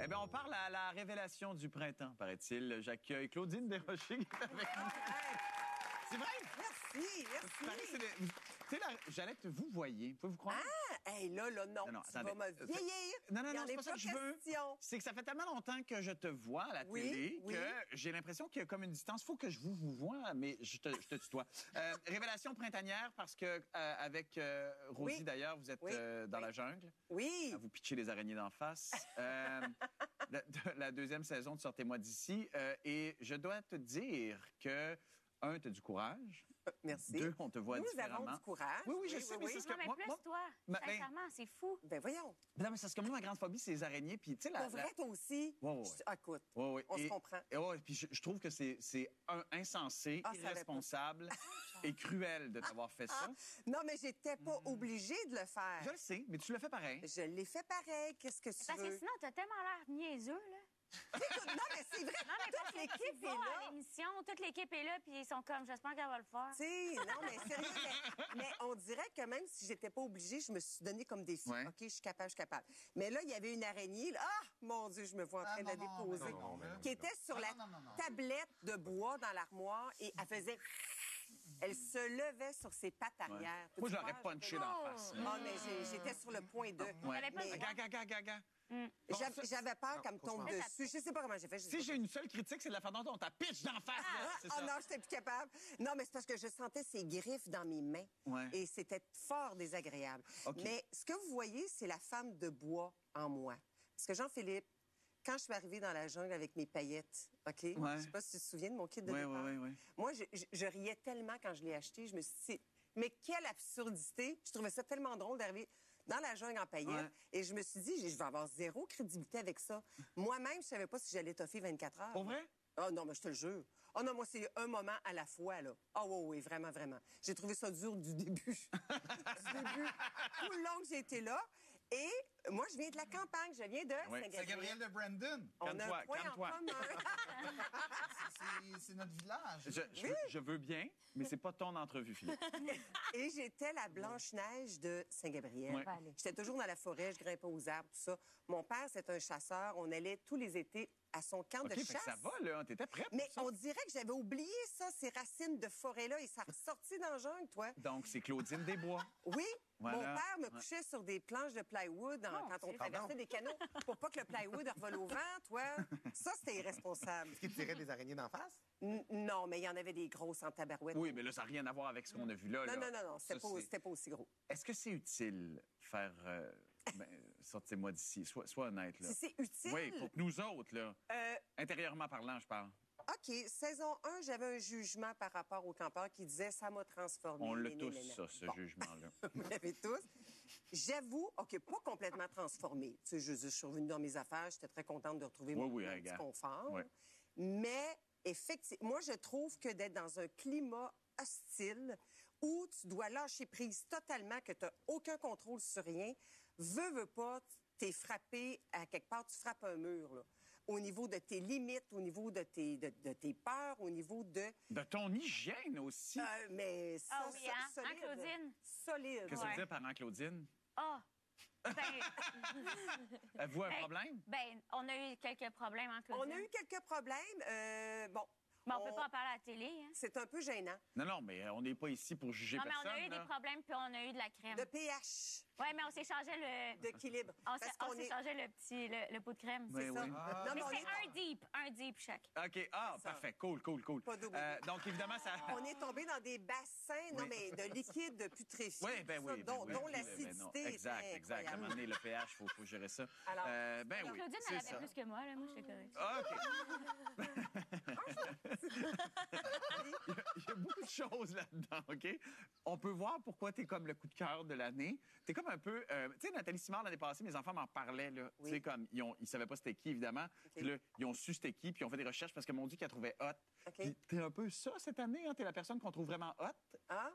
Eh bien, on parle à la révélation du printemps, paraît-il. J'accueille Claudine Desrochers qui est avec nous. C'est vrai? Merci. Tu sais, j'allais te vous voyez. Pouvez vous croire? Ah, hey, là, non, tu attendez. vas me vieillir. Non, Il y en c'est est pas ça que je veux. question. C'est que ça fait tellement longtemps que je te vois à la télé que j'ai l'impression qu'il y a comme une distance. Faut que je vous vois, mais je te tutoie. Révélation printanière, parce que avec Rosie, d'ailleurs, vous êtes dans la jungle. Oui. À vous pitcher les araignées d'en face. La deuxième saison de Sortez-moi d'ici. Et je dois te dire que, un, tu as du courage. Merci. Deux, on te voit différemment. Nous avons du courage. Oui, je sais, mais c'est ce que... Non, mais plus toi. Sincèrement, c'est fou. Ben voyons. Non, mais c'est parce que moi, ma grande phobie, c'est les araignées. Puis, tu sais, Pour vrai, toi aussi? Ouais. Écoute, on se comprend. Puis je trouve que c'est insensé, irresponsable et cruel de t'avoir fait ça. Non, mais j'étais pas obligée de le faire. Je le sais, mais tu le fais pareil. Je l'ai fait pareil. Qu'est-ce que tu veux? Parce que sinon, t'as tellement l'air niaiseux, là. Écoute, non, mais c'est vrai. Non, mais toute l'équipe est à là. l'émission, toute l'équipe est là, puis ils sont comme, j'espère qu'elle va le faire. Tu sais, non, mais sérieux, mais on dirait que même si j'étais pas obligée, je me suis donné comme défi. Ouais. OK, je suis capable. Mais là, il y avait une araignée. Là. Ah, mon Dieu, je me vois en train de la déposer. Qui était sur la tablette de bois dans l'armoire et elle faisait... Elle se levait sur ses pattes arrière. Moi, je l'aurais punché d'en face. Ah, mais j'étais sur le point de... Gaga. J'avais peur qu'elle me tombe dessus. Je sais pas comment j'ai fait. Si j'ai une seule critique, c'est de la façon dont on t'a pitch d'en face. C'est ça. Non, j'étais plus capable. Non, mais c'est parce que je sentais ses griffes dans mes mains. Ouais. Et c'était fort désagréable. Okay. Mais ce que vous voyez, c'est la femme de bois en moi. Parce que Jean-Philippe, quand je suis arrivée dans la jungle avec mes paillettes, OK? Ouais. Je sais pas si tu te souviens de mon kit de départ. Oui. Moi, je riais tellement quand je l'ai acheté. Je me suis dit, mais quelle absurdité! Je trouvais ça tellement drôle d'arriver dans la jungle en paillettes. Ouais. Et je me suis dit, je vais avoir zéro crédibilité avec ça. Moi-même, je savais pas si j'allais toffer 24 heures. Pour vrai? Ah non, mais je te le jure. Ah non, moi, c'est un moment à la fois, là. Ah oui, vraiment. J'ai trouvé ça dur du début. Tout le long que j'ai été là. Et moi, je viens de la campagne. Je viens de Saint-Gabriel. Saint-Gabriel de Brandon. On a un point en commun. C'est notre village. Je veux bien, mais c'est pas ton entrevue, Philippe. Et j'étais la Blanche-Neige de Saint-Gabriel. Ouais. J'étais toujours dans la forêt, je grimpais aux arbres, tout ça. Mon père, c'est un chasseur. On allait tous les étés à son camp de Fait chasse. que ça va, là. T'étais prête Mais pour ça? on dirait que j'avais oublié ça, ces racines de forêt-là. Et ça ressortit dans le jungle, toi. Donc, c'est Claudine Desbois. Oui. Voilà. Mon père me couchait sur des planches de plywood quand on traversait des canaux pour pas que le plywood revole au vent, toi. Ça, c'était irresponsable. Est-ce qu'il tirait des araignées d'en face? Non, mais il y en avait des grosses en tabarouette. Oui, mais là, ça n'a rien à voir avec ce qu'on a vu là. Non, c'était pas aussi gros. Est-ce que c'est utile faire... sortez-moi d'ici. Sois honnête, là. Si c'est utile? Oui, pour nous autres, là. Intérieurement parlant, je parle. OK. Saison 1, j'avais un jugement par rapport au campeur qui disait « ça m'a transformé ». On l'a tous, ça, ce jugement-là. Vous l'avez tous. J'avoue, OK, pas complètement transformé. Tu sais, je suis revenue dans mes affaires, j'étais très contente de retrouver mon petit confort. Oui. Mais, effectivement, moi, je trouve que d'être dans un climat hostile où tu dois lâcher prise totalement, que tu n'as aucun contrôle sur rien, veux pas, t'es frappé à quelque part, tu frappes un mur, là. Au niveau de tes limites, au niveau de tes peurs, au niveau de... De ton hygiène aussi. Mais ça, Ah oui, hein? solide. Hein, Claudine? Solide. Qu'est-ce que ça veut dire par Anne-Claudine? Ah! Avez-vous un problème? Ben, on a eu quelques problèmes, hein, Claudine? On a eu quelques problèmes. Mais on peut pas en parler à la télé, hein? C'est un peu gênant. Non, mais on n'est pas ici pour juger Non, mais personne. on a eu des problèmes, puis on a eu de la crème. De pH. Oui, mais on s'est changé le... D'équilibre. On s'est changé le pot de crème. C'est ça. Oui. Non, Mais mais c'est un deep chaque. OK. Ah, parfait. Cool. Pas double. Donc, évidemment, ça... On est tombé dans des bassins, non, mais de liquide putréfié. Oui, oui. Dont oui, l'acidité est Exact. À un moment donné, le pH, il faut gérer ça. Alors, oui, Claudine, c'est elle ça. avait plus que moi, là. Moi, j'étais correcte. Ah, OK. Il y a beaucoup de choses là-dedans, OK? On peut voir pourquoi t'es comme le coup de cœur de l'année. T'es comme un peu... tu sais, Nathalie Simard, l'année passée, mes enfants m'en parlaient, là. Oui. Tu sais, comme, ils savaient pas c'était qui, évidemment. Puis là, ils ont su c'était qui, puis ils ont fait des recherches parce que mon Dieu, qu'ils la trouvaient hot. OK. Puis t'es un peu ça cette année, hein? T'es la personne qu'on trouve vraiment hot. Ah?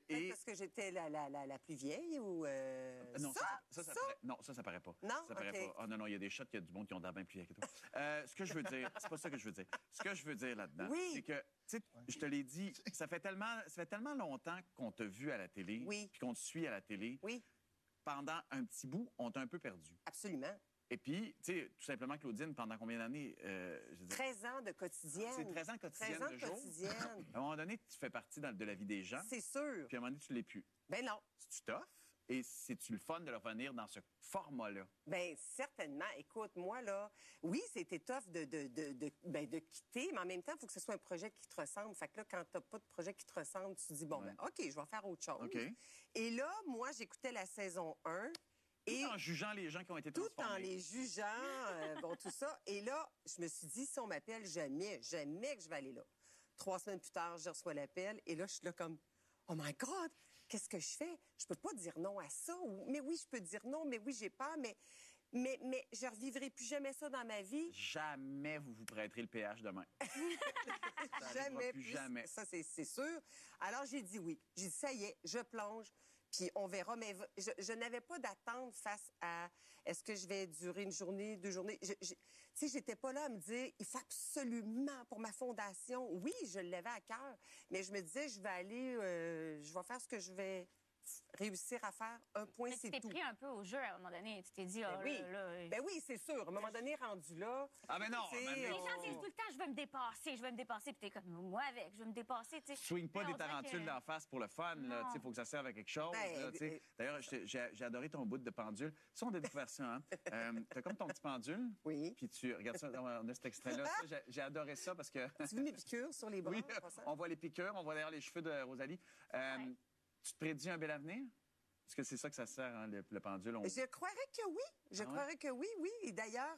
Et... Parce que j'étais la plus vieille ou... Non, ça paraît pas. Non? Ça paraît OK. pas. Ah non, il y a des shots, il y a du monde qui ont d'air bien plus vieux que toi. Ce que je veux dire, c'est pas ça que je veux dire. Ce que je veux dire là-dedans, c'est que, tu sais, je te l'ai dit, ça fait tellement longtemps qu'on t'a vu à la télé, Oui. puis qu'on te suit à la télé. Oui, Pendant un petit bout, on t'a un peu perdu. absolument. Et puis, tu sais, tout simplement, Claudine, pendant combien d'années? 13 ans de quotidienne. C'est 13 ans quotidienne 13 ans de de jour. quotidienne. À un moment donné, tu fais partie de la vie des gens. C'est sûr. Puis à un moment donné, tu l'es plus. Ben non. C'est-tu tough? Et c'est-tu le fun de revenir dans ce format-là? Ben certainement. Écoute, moi, là, oui, c'était tough de quitter, mais en même temps, il faut que ce soit un projet qui te ressemble. Fait que là, quand t'as pas de projet qui te ressemble, tu te dis, bon, Ouais. ben OK, je vais faire autre chose. OK. Et là, moi, j'écoutais la saison 1. Tout en jugeant les gens qui ont été Tout transformés. en les jugeant, bon, tout ça. Et là, je me suis dit, si on m'appelle, jamais que je vais aller là. 3 semaines plus tard, je reçois l'appel. Et là, je suis là comme, oh my God, qu'est-ce que je fais? Je peux pas dire non à ça. Mais oui, je peux dire non, mais oui, j'ai peur, mais je revivrai plus jamais ça dans ma vie. Jamais vous vous prêterez le péage demain. Ça arrivera Jamais plus plus. jamais. Ça, c'est sûr. Alors, j'ai dit oui. J'ai dit, ça y est, je plonge, puis on verra. Mais je n'avais pas d'attente face à est-ce que je vais durer une journée, 2 journées. Tu sais, j'étais pas là à me dire, il faut absolument pour ma fondation. Oui, je l'avais à cœur, mais je me disais, je vais aller, je vais faire ce que je vais réussir à faire. Un point, Mais c'est tu t'es tout. pris un peu au jeu à un moment donné. Tu t'es dit, Ben oh oui. là. Ben oui, c'est sûr. À un moment donné, rendu là. Ah, mais non! tu sais, mais- Les on- gens disent tout le temps, je vais me dépasser. Puis t'es comme, moi avec, je vais me dépasser, tu sais. Swing pas Mais des on dirait tarentules que- d'en face pour le fun. Là. Non. Il faut que ça serve à quelque chose. Ben, là, tu sais. D'ailleurs, j'ai adoré ton bout de pendule. Ça, on a découvert ça. Hein? T'as comme ton petit pendule. Oui. Puis tu regardes ça, on a cet extrait-là. Ça, j'ai adoré ça parce que... Tu veux mes piqûres sur les bras? Oui, en passant? on voit les piqûres, on voit d'ailleurs les cheveux de Rosalie. Ouais. Tu te prédis un bel avenir? Est-ce que c'est ça que ça sert, hein, le pendule? Je croirais que oui. Je Ah ouais? croirais que oui, oui. Et d'ailleurs,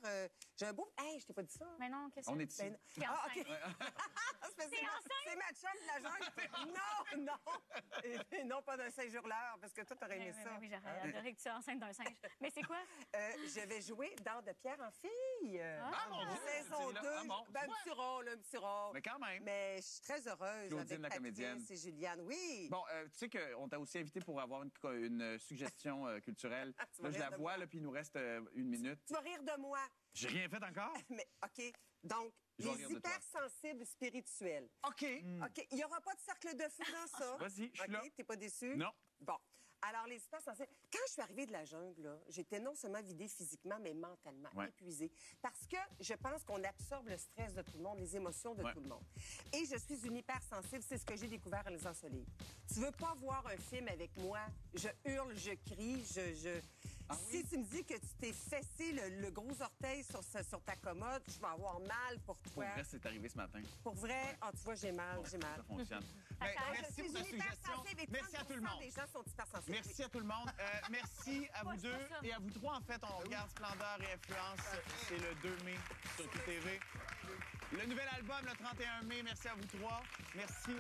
j'ai un beau... Hey, je t'ai pas dit ça. Mais non, qu'est-ce que On c'est? est ici. Ben, T'es ah, enceinte. OK. C'est T'es c'est ma chum de la jungle. Non. Et non, pas d'un singe-hurleur, parce que toi, t'aurais aimé ça. Oui, j'aurais adoré que tu sois enceinte d'un singe. Mais c'est quoi? Je vais jouer dans De Pierre en fille. Ah, mon Dieu! Saison C'est là. 2. Ah, bon, Ben, tu un vois. petit rôle, un petit rôle. Mais quand même. Mais je suis très heureuse Claudine, avec la Patrice comédienne. et Juliane. Oui. Bon, tu sais qu'on t'a aussi invité pour avoir une suggestion culturelle. Tu vas Là, je la rire de vois, moi. là, puis il nous reste 1 minute. Tu vas rire de moi. J'ai rien fait encore? Mais OK. Donc, Je vais les rire de toi. hypersensibles spirituels. OK. OK. Il n'y aura pas de cercle de feu dans ça. Vas-y, je suis OK, là. t'es pas déçu? Non. Bon. Alors, les hypersensibles. Quand je suis arrivée de la jungle, là, j'étais non seulement vidée physiquement, mais mentalement, Ouais. épuisée. Parce que je pense qu'on absorbe le stress de tout le monde, les émotions de Ouais. tout le monde. Et je suis une hypersensible, c'est ce que j'ai découvert en les ensoleils. Tu veux pas voir un film avec moi, je hurle, je crie, Ah si oui? tu me dis que tu t'es fessé le gros orteil sur ta commode, je vais avoir mal pour Pour toi. vrai, c'est arrivé ce matin. Pour vrai, ah, tu vois, j'ai mal, j'ai Ça mal. fonctionne. Ça Ben, change. Je merci suis pour ta une suggestion. hypersensible et Merci à tout le 30% monde. des gens sont hypersensibles. Merci à tout le monde. Merci à vous Moi, je deux fais ça. et à vous trois. En fait, on regarde Splendeur et Influence. C'est le 2 mai sur QTV. Le nouvel album, le 31 mai. Merci à vous trois. Merci